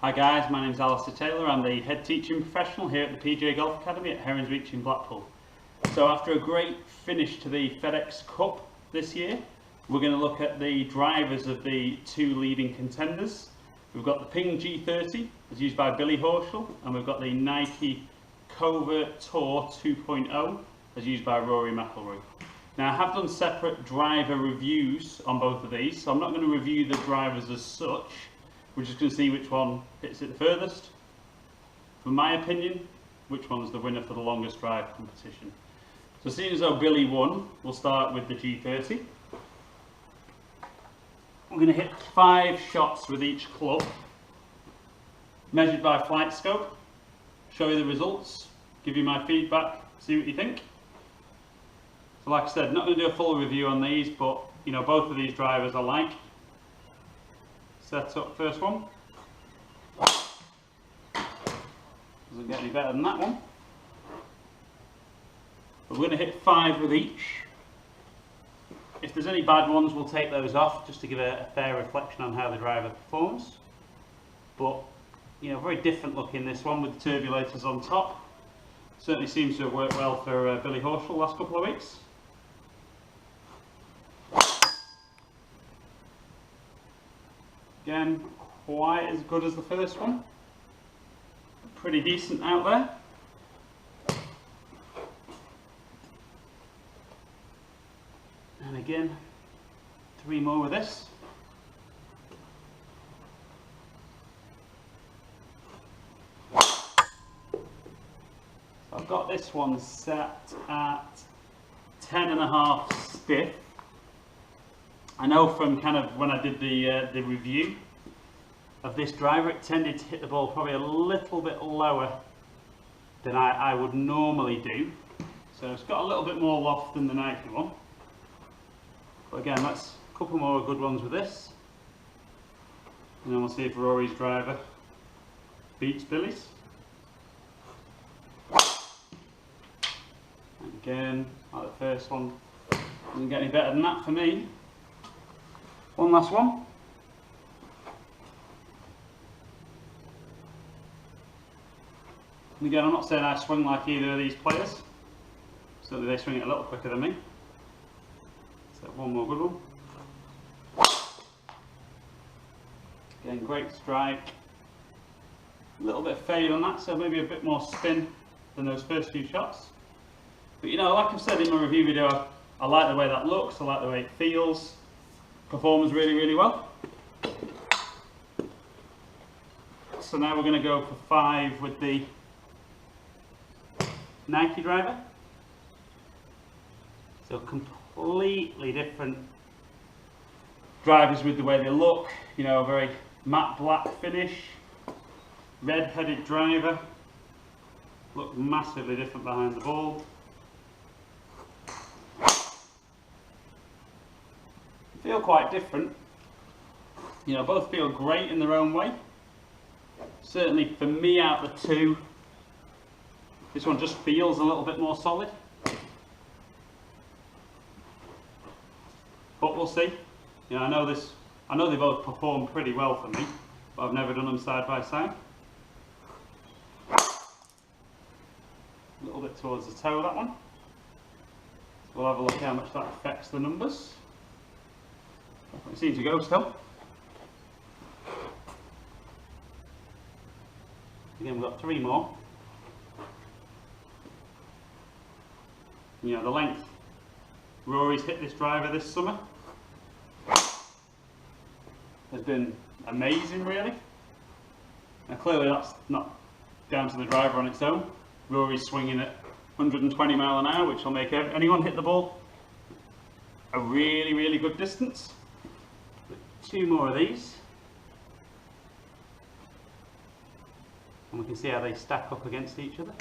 Hi guys, my name is Alistair Taylor. I'm the head teaching professional here at the PGA Golf Academy at Herons Reach in Blackpool. So after a great finish to the FedEx Cup this year, we're going to look at the drivers of the two leading contenders. We've got the Ping G30 as used by Billy Horschel, and we've got the Nike Covert 2.0 as used by Rory McIlroy. Now I have done separate driver reviews on both of these, so I'm not going to review the drivers as such. We're just going to see which one hits it the furthest. For my opinion, which one's the winner for the longest drive competition. So seeing as though Billy won, we'll start with the G30. We're going to hit 5 shots with each club, measured by flight scope, show you the results, give you my feedback, see what you think. So like I said, not going to do a full review on these, but you know, both of these drivers I like. Set up first one. Doesn't get any better than that one. But we're going to hit 5 with each. If there's any bad ones, we'll take those off just to give a fair reflection on how the driver performs. But you know, very different looking this one with the turbulators on top. Certainly seems to have worked well for Billy Horschel the last couple of weeks. Again, quite as good as the first one. Pretty decent out there. And again, 3 more with this. So I've got this one set at 10.5 stiff. I know from kind of when I did the review of this driver, it tended to hit the ball probably a little bit lower than I would normally do. So it's got a little bit more loft than the Nike one. But again, that's a couple more good ones with this. And then we'll see if Rory's driver beats Billy's. And again, like the first one, doesn't get any better than that for me. One last one. And again, I'm not saying I swing like either of these players. Certainly they swing it a little quicker than me. So one more good one. Again, great strike. A little bit of fade on that, so maybe a bit more spin than those first few shots. But you know, like I've said in my review video, I like the way that looks, I like the way it feels. Performs really, really well. So now we're going to go for 5 with the Nike driver. So completely different drivers with the way they look. You know, a very matte black finish, red-headed driver. Look massively different behind the ball. Feel quite different. You know, both feel great in their own way. Certainly for me, out of the two, this one just feels a little bit more solid. But we'll see. You know, I know they both perform pretty well for me, but I've never done them side by side. A little bit towards the toe, that one. So we'll have a look how much that affects the numbers. It seems to go still. Again, we've got 3 more. You know, the length Rory's hit this driver this summer has been amazing, really. Now clearly that's not down to the driver on its own. Rory's swinging at 120 miles an hour, which will make anyone hit the ball a really, really good distance. 2 more of these, and we can see how they stack up against each other.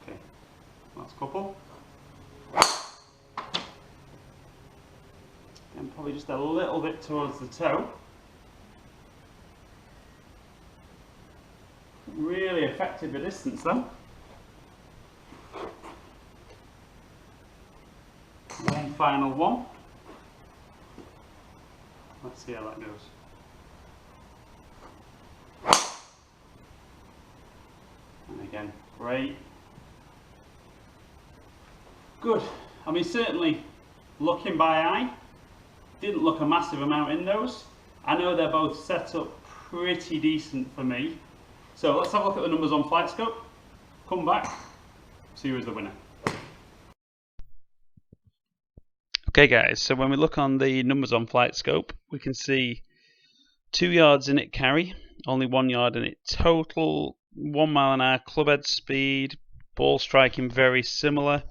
Okay, last couple. And probably just a little bit towards the toe. Really affected the distance though. One final one. Let's see how that goes. And again, great. Good. I mean, certainly looking by eye, didn't look a massive amount in those. I know they're both set up pretty decent for me. So let's have a look at the numbers on FlightScope, come back, see who's the winner. Okay guys, so when we look on the numbers on FlightScope, we can see 2 yards in it carry, only 1 yard in it total, 1 mile an hour club head speed, ball striking very similar,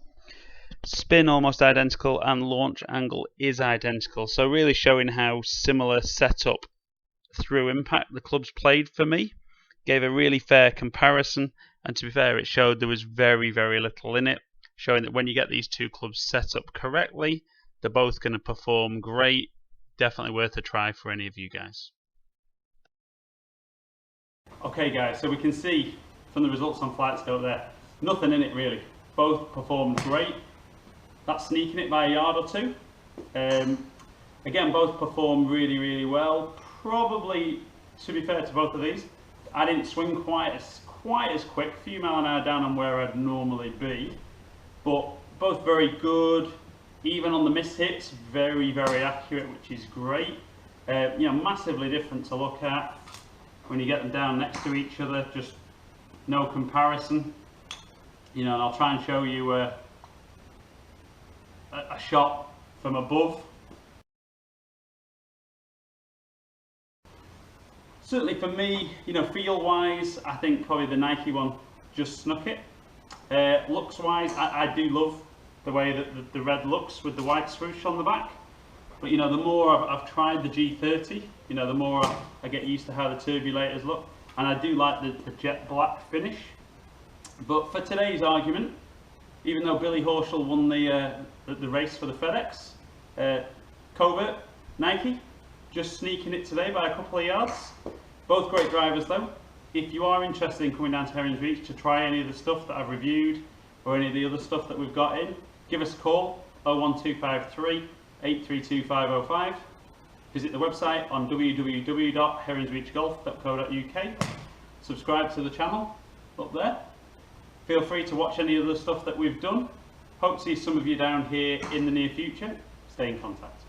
spin almost identical, and launch angle is identical. So really showing how similar setup through impact the clubs played for me. Gave a really fair comparison, and to be fair, it showed there was very little in it, showing that when you get these two clubs set up correctly, they're both going to perform great. Definitely worth a try for any of you guys. Okay guys, so we can see from the results on FlightScope there, nothing in it really. Both performed great. That's sneaking it by a yard or two. Again, both performed really well. Probably, to be fair to both of these, I didn't swing quite as quick, a few mile an hour down on where I'd normally be, but both very good. Even on the miss hits, very accurate, which is great. You know, massively different to look at when you get them down next to each other. Just no comparison. You know, and I'll try and show you a shot from above. Certainly for me, you know, feel-wise, I think probably the Nike one just snuck it. Looks-wise, I do love the way that the red looks with the white swoosh on the back. But you know, the more I've tried the G30, you know, the more I get used to how the turbulators look. And I do like the jet black finish. But for today's argument, even though Billy Horschel won the race for the FedEx, Covert, Nike, just sneaking it today by a couple of yards. Both great drivers though. If you are interested in coming down to Herons Reach to try any of the stuff that I've reviewed or any of the other stuff that we've got in, give us a call, 01253 832 505. Visit the website on www.heronsreachgolf.co.uk. Subscribe to the channel up there. Feel free to watch any of the stuff that we've done. Hope to see some of you down here in the near future. Stay in contact.